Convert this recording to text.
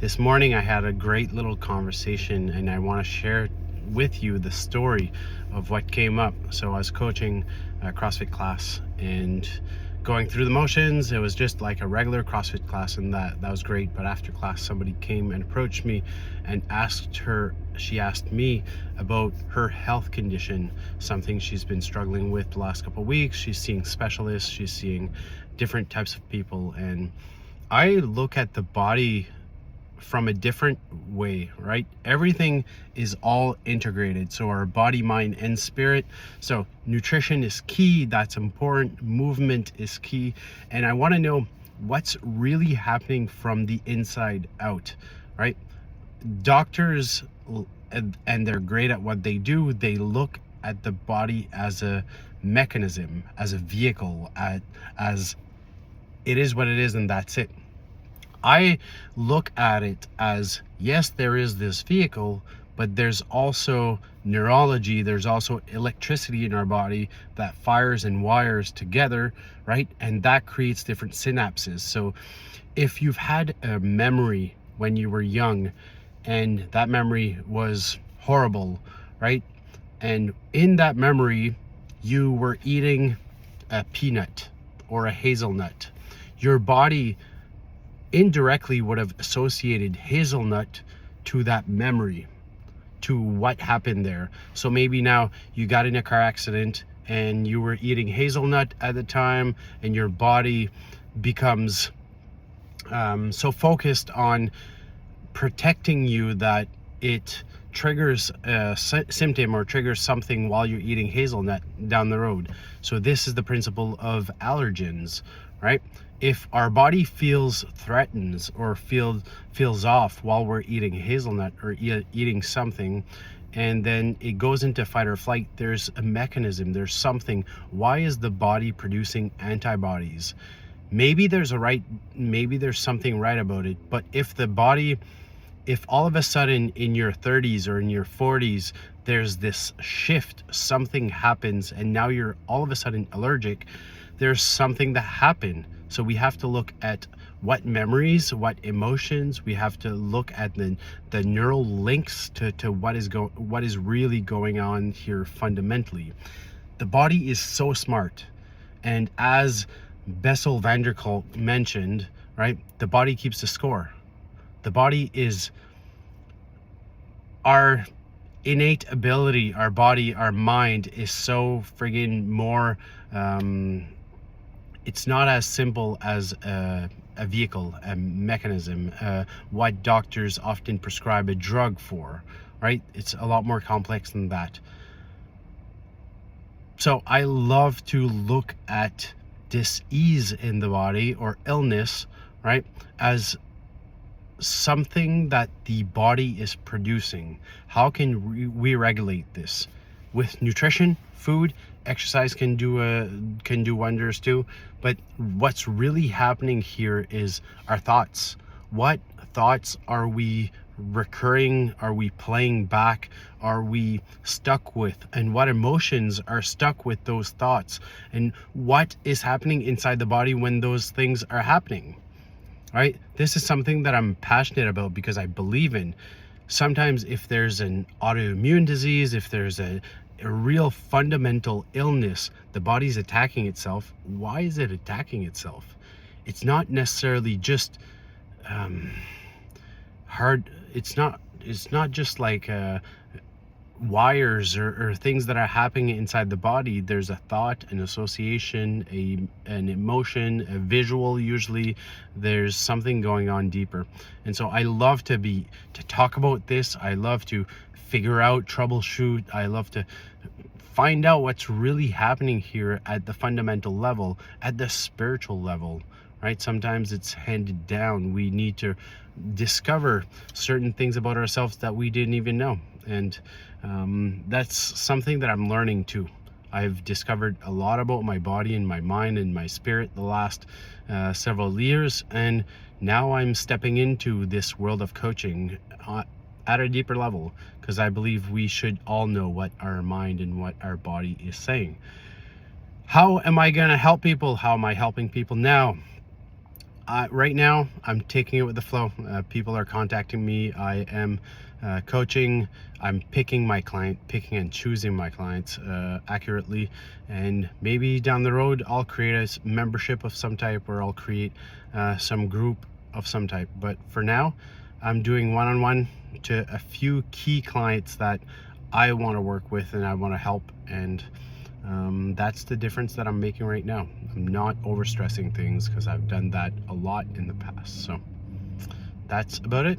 This morning I had a great little conversation and I want to share with you the story of what came up. So I was coaching a CrossFit class and going through the motions. It was just like a regular CrossFit class, and that was great. But after class, somebody came and approached me and she asked me about her health condition, something she's been struggling with the last couple of weeks. She's seeing specialists, she's seeing different types of people, and I look at the body from a different way, right? Everything is all integrated. So our body, mind, and spirit. So nutrition is key. That's important. Movement is key. And I want to know what's really happening from the inside out, right? Doctors, and they're great at what they do. They look at the body as a mechanism, as a vehicle, as it is what it is, and that's it. I look at it as, yes, there is this vehicle, but there's also neurology, there's also electricity in our body that fires and wires together, right? And that creates different synapses. So if you've had a memory when you were young and that memory was horrible, right? And in that memory, you were eating a peanut or a hazelnut, your body indirectly would have associated hazelnut to that memory, to what happened there. So maybe now you got in a car accident and you were eating hazelnut at the time, and your body becomes so focused on protecting you that it triggers a symptom or triggers something while you're eating hazelnut down the road. So this is the principle of allergens, right? If our body feels threatened or feels off while we're eating hazelnut or eating something, and then it goes into fight or flight, there's a mechanism, there's something. Why is the body producing antibodies? Maybe there's something right about it, but if all of a sudden in your 30s or in your 40s, there's this shift, something happens, and now you're all of a sudden allergic, there's something that happened. So we have to look at what memories, what emotions, we have to look at the neural links to what is really going on here fundamentally. The body is so smart. And as Bessel van der Kolk mentioned, right, the body keeps the score. The body is our innate ability, our body, our mind is so friggin' more, it's not as simple as a vehicle, a mechanism, what doctors often prescribe a drug for, right? It's a lot more complex than that. So I love to look at dis-ease in the body or illness, right, as something that the body is producing. How can we regulate this? With nutrition, food, exercise can do wonders too. But what's really happening here is our thoughts. What thoughts are we recurring? Are we playing back? Are we stuck with? And what emotions are stuck with those thoughts? And what is happening inside the body when those things are happening? Right? This is something that I'm passionate about because I believe in. Sometimes if there's an autoimmune disease, if there's a real fundamental illness, the body's attacking itself. Why is it attacking itself? It's not necessarily just hard. It's not just like wires or things that are happening inside the body. There's a thought, an association, an emotion, a visual. Usually there's something going on deeper. And so I love to talk about this. I love to figure out, troubleshoot. I love to find out what's really happening here at the fundamental level, at the spiritual level, right? Sometimes it's handed down. We need to discover certain things about ourselves that we didn't even know. And that's something that I'm learning too. I've discovered a lot about my body and my mind and my spirit the last several years. And now I'm stepping into this world of coaching at a deeper level, because I believe we should all know what our mind and what our body is saying. How am I going to help people? How am I helping people now? Right now, I'm taking it with the flow. People are contacting me. I am coaching. I'm picking and choosing my clients accurately. And maybe down the road, I'll create a membership of some type, or I'll create some group of some type. But for now, I'm doing one-on-one to a few key clients that I want to work with and I want to help. And that's the difference that I'm making right now. I'm not overstressing things because I've done that a lot in the past. So that's about it.